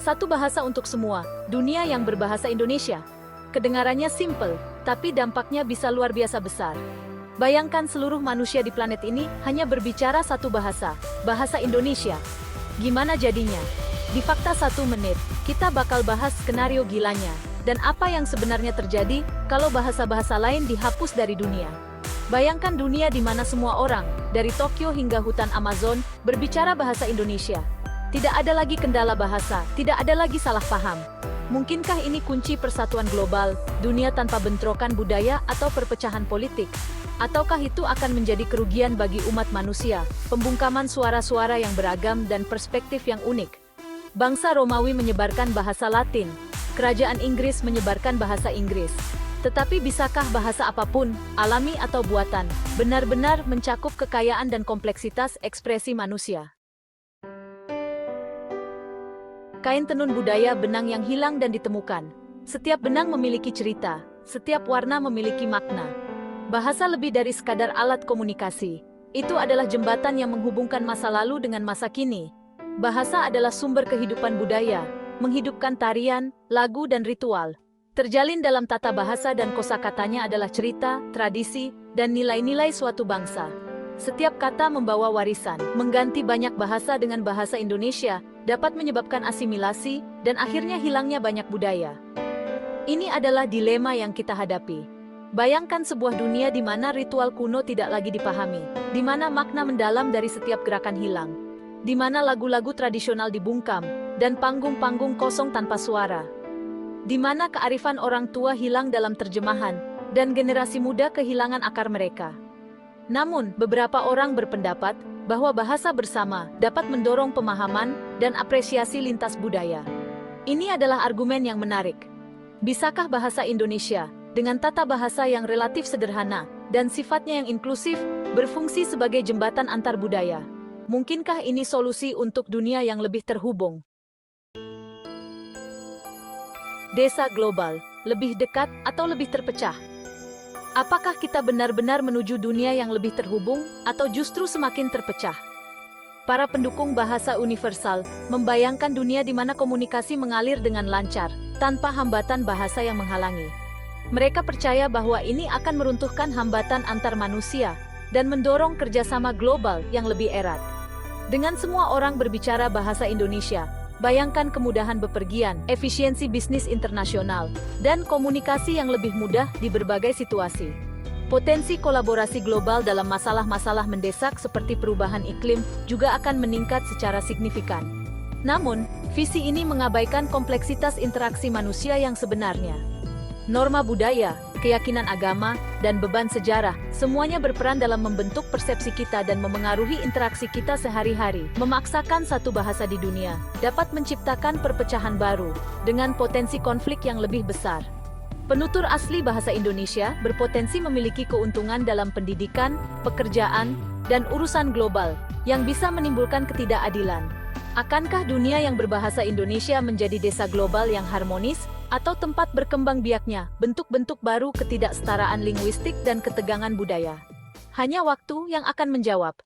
Satu bahasa untuk semua, dunia yang berbahasa Indonesia. Kedengarannya simple, tapi dampaknya bisa luar biasa besar. Bayangkan seluruh manusia di planet ini hanya berbicara satu bahasa, bahasa Indonesia. Gimana jadinya? Di Fakta 1 Menit, kita bakal bahas skenario gilanya, dan apa yang sebenarnya terjadi kalau bahasa-bahasa lain dihapus dari dunia. Bayangkan dunia di mana semua orang, dari Tokyo hingga hutan Amazon, berbicara bahasa Indonesia. Tidak ada lagi kendala bahasa, tidak ada lagi salah paham. Mungkinkah ini kunci persatuan global, dunia tanpa bentrokan budaya atau perpecahan politik? Ataukah itu akan menjadi kerugian bagi umat manusia, pembungkaman suara-suara yang beragam dan perspektif yang unik? Bangsa Romawi menyebarkan bahasa Latin, kerajaan Inggris menyebarkan bahasa Inggris. Tetapi bisakah bahasa apapun, alami atau buatan, benar-benar mencakup kekayaan dan kompleksitas ekspresi manusia? Kain tenun budaya benang yang hilang dan ditemukan. Setiap benang memiliki cerita, setiap warna memiliki makna. Bahasa lebih dari sekadar alat komunikasi. Itu adalah jembatan yang menghubungkan masa lalu dengan masa kini. Bahasa adalah sumber kehidupan budaya, menghidupkan tarian, lagu dan ritual. Terjalin dalam tata bahasa dan kosakatanya adalah cerita, tradisi, dan nilai-nilai suatu bangsa. Setiap kata membawa warisan. Mengganti banyak bahasa dengan bahasa Indonesia dapat menyebabkan asimilasi dan akhirnya hilangnya banyak budaya. Ini adalah dilema yang kita hadapi. Bayangkan sebuah dunia di mana ritual kuno tidak lagi dipahami, di mana makna mendalam dari setiap gerakan hilang, di mana lagu-lagu tradisional dibungkam, dan panggung-panggung kosong tanpa suara. Di mana kearifan orang tua hilang dalam terjemahan, dan generasi muda kehilangan akar mereka. Namun, beberapa orang berpendapat bahwa bahasa bersama dapat mendorong pemahaman dan apresiasi lintas budaya. Ini adalah argumen yang menarik. Bisakah bahasa Indonesia, dengan tata bahasa yang relatif sederhana dan sifatnya yang inklusif, berfungsi sebagai jembatan antar budaya? Mungkinkah ini solusi untuk dunia yang lebih terhubung? Desa global, lebih dekat atau lebih terpecah? Apakah kita benar-benar menuju dunia yang lebih terhubung, atau justru semakin terpecah? Para pendukung bahasa universal membayangkan dunia di mana komunikasi mengalir dengan lancar, tanpa hambatan bahasa yang menghalangi. Mereka percaya bahwa ini akan meruntuhkan hambatan antar manusia, dan mendorong kerjasama global yang lebih erat. Dengan semua orang berbicara bahasa Indonesia, bayangkan kemudahan bepergian, efisiensi bisnis internasional, dan komunikasi yang lebih mudah di berbagai situasi. Potensi kolaborasi global dalam masalah-masalah mendesak seperti perubahan iklim juga akan meningkat secara signifikan. Namun, visi ini mengabaikan kompleksitas interaksi manusia yang sebenarnya. Norma budaya, keyakinan agama, dan beban sejarah, semuanya berperan dalam membentuk persepsi kita dan memengaruhi interaksi kita sehari-hari. Memaksakan satu bahasa di dunia dapat menciptakan perpecahan baru, dengan potensi konflik yang lebih besar. Penutur asli bahasa Indonesia berpotensi memiliki keuntungan dalam pendidikan, pekerjaan, dan urusan global, yang bisa menimbulkan ketidakadilan. Akankah dunia yang berbahasa Indonesia menjadi desa global yang harmonis, atau tempat berkembang biaknya bentuk-bentuk baru ketidaksetaraan linguistik dan ketegangan budaya? Hanya waktu yang akan menjawab.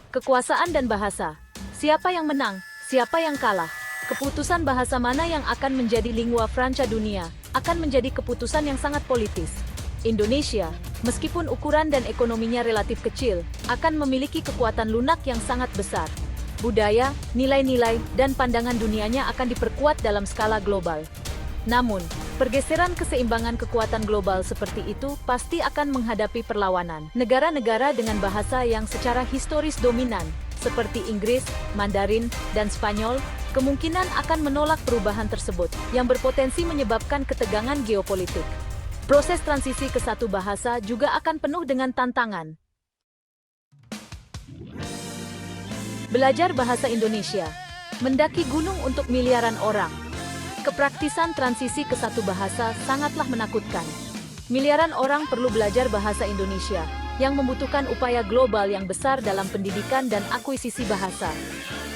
Kekuasaan dan bahasa. Siapa yang menang? Siapa yang kalah? Keputusan bahasa mana yang akan menjadi lingua franca dunia akan menjadi keputusan yang sangat politis. Indonesia, meskipun ukuran dan ekonominya relatif kecil, akan memiliki kekuatan lunak yang sangat besar. Budaya, nilai-nilai, dan pandangan dunianya akan diperkuat dalam skala global. Namun, pergeseran keseimbangan kekuatan global seperti itu pasti akan menghadapi perlawanan. Negara-negara dengan bahasa yang secara historis dominan, seperti Inggris, Mandarin, dan Spanyol, kemungkinan akan menolak perubahan tersebut, yang berpotensi menyebabkan ketegangan geopolitik. Proses transisi ke satu bahasa juga akan penuh dengan tantangan. Belajar bahasa Indonesia, mendaki gunung untuk miliaran orang. Kepraktisan transisi ke satu bahasa sangatlah menakutkan. Miliaran orang perlu belajar bahasa Indonesia, yang membutuhkan upaya global yang besar dalam pendidikan dan akuisisi bahasa.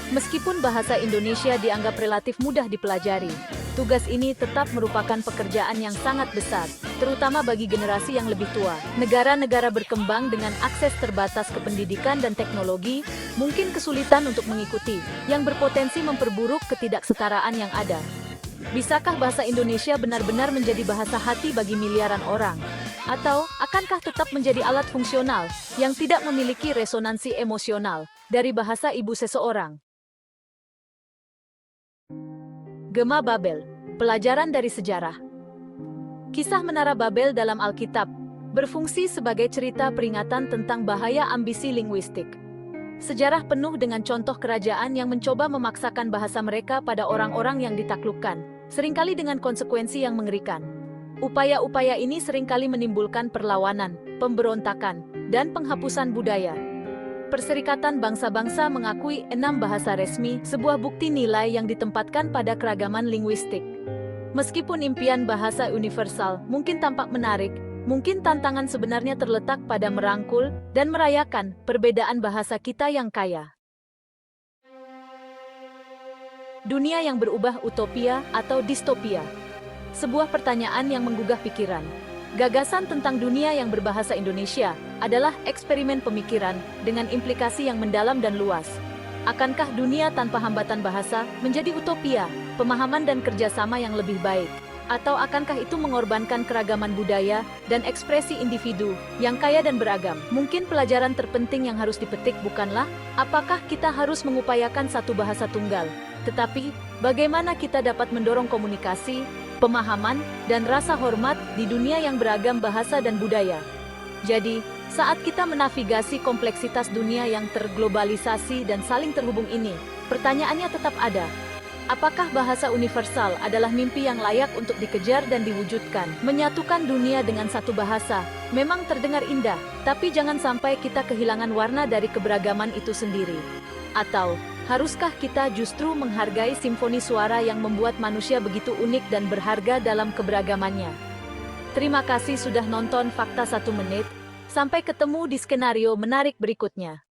Meskipun bahasa Indonesia dianggap relatif mudah dipelajari, tugas ini tetap merupakan pekerjaan yang sangat besar, terutama bagi generasi yang lebih tua. Negara-negara berkembang dengan akses terbatas ke pendidikan dan teknologi, mungkin kesulitan untuk mengikuti, yang berpotensi memperburuk ketidaksetaraan yang ada. Bisakah bahasa Indonesia benar-benar menjadi bahasa hati bagi miliaran orang? Atau, akankah tetap menjadi alat fungsional, yang tidak memiliki resonansi emosional, dari bahasa ibu seseorang? Gema Babel, pelajaran dari sejarah. Kisah Menara Babel dalam Alkitab berfungsi sebagai cerita peringatan tentang bahaya ambisi linguistik. Sejarah penuh dengan contoh kerajaan yang mencoba memaksakan bahasa mereka pada orang-orang yang ditaklukkan, seringkali dengan konsekuensi yang mengerikan. Upaya-upaya ini seringkali menimbulkan perlawanan, pemberontakan, dan penghapusan budaya. Perserikatan Bangsa-Bangsa mengakui 6 bahasa resmi, sebuah bukti nilai yang ditempatkan pada keragaman linguistik. Meskipun impian bahasa universal mungkin tampak menarik, mungkin tantangan sebenarnya terletak pada merangkul dan merayakan perbedaan bahasa kita yang kaya. Dunia yang berubah, utopia atau distopia? Sebuah pertanyaan yang menggugah pikiran. Gagasan tentang dunia yang berbahasa Indonesia adalah eksperimen pemikiran dengan implikasi yang mendalam dan luas. Akankah dunia tanpa hambatan bahasa menjadi utopia, pemahaman dan kerjasama yang lebih baik? Atau akankah itu mengorbankan keragaman budaya dan ekspresi individu yang kaya dan beragam? Mungkin pelajaran terpenting yang harus dipetik bukanlah apakah kita harus mengupayakan satu bahasa tunggal, tetapi bagaimana kita dapat mendorong komunikasi, pemahaman, dan rasa hormat di dunia yang beragam bahasa dan budaya. Jadi, saat kita menavigasi kompleksitas dunia yang terglobalisasi dan saling terhubung ini, pertanyaannya tetap ada. Apakah bahasa universal adalah mimpi yang layak untuk dikejar dan diwujudkan? Menyatukan dunia dengan satu bahasa memang terdengar indah, tapi jangan sampai kita kehilangan warna dari keberagaman itu sendiri. Atau, haruskah kita justru menghargai simfoni suara yang membuat manusia begitu unik dan berharga dalam keberagamannya? Terima kasih sudah nonton Fakta 1 Menit. Sampai ketemu di skenario menarik berikutnya.